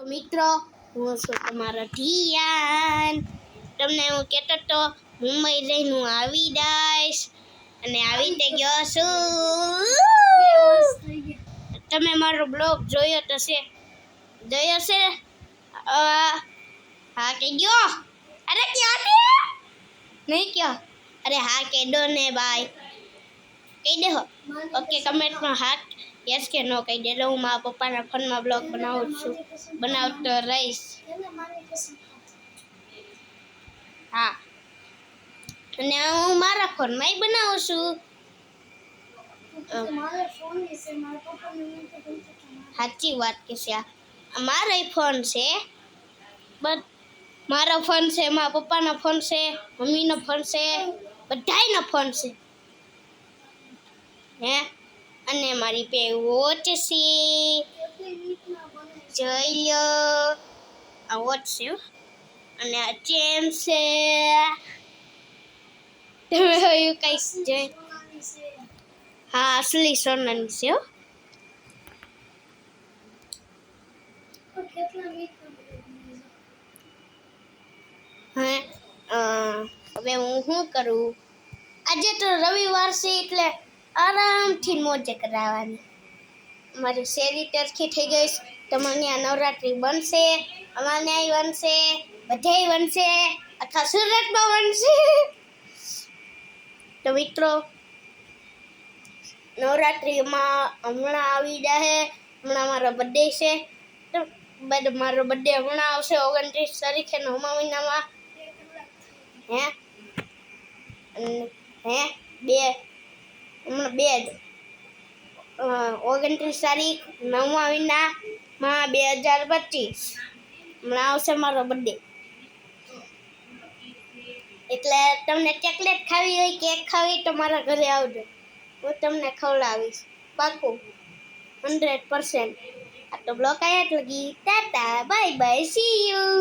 મિત્રો, હું છું તમારો ધ્યાન. તમને હું કહેતો તો મુંબઈ જઈને હું આવી જઈશ અને આવી તે ગયો છું. તમે મારો બ્લોગ જોયો તો છે? જોયો છે? હા કે ગયો? અરે ક્યાં છે? નહીં કયો? અરે હા કે દો ને ભાઈ, કહી દેહો. ઓકે, કમેન્ટમાં હા યસ કે નો કહી દેજો. હું મારા પપ્પાના ફોનમાં બ્લોગ બનાવતો રહીશ. હા, અને હું મારા ફોનમાં બનાવું છું. સાચી વાત કે છે. આ મારો ફોન છે, બટ મારો ફોન છે, મારા પપ્પાનો ફોન છે, મમ્મીનો ફોન છે, બધાયનો ફોન છે હે. અને મારી પે વોચ છે, જોઈ લો. આ વોચ છે અને આ ચેન છે. તમે એવું કઈ જોઈ? હા, અસલી સોનાની છે હો. હવે હું શું કરું? આજે તો રવિવાર છે એટલે આરામથી મોજે કરાવવાની. મારી શેરી ટરખી થઈ ગઈ. તમારે ત્યાં નવરાત્રી બનશે, અમારે ત્યાં બનશે, બધે બનશે, આખા સુરતમાં બનશે. તો મિત્રો, નવરાત્રિમાં હમણાં આવી જાય. હમણાં મારો બર્થડે છે. મારો બર્થડે હમણાં આવશે 29 તારીખે 9મા મહિનામાં. હે બે હમણાં 29 તારીખ 9મા મહિનામાં 2025 હમણાં આવશે મારો બર્થડે. એટલે તમને ચોકલેટ ખાવી હોય, કેક ખાવી તો મારા ઘરે આવજો. હું તમને ખવડાવીશ, પાક્કું 100%. આ તો બ્લોગ આયા જ લગી. Tata bye bye, C you.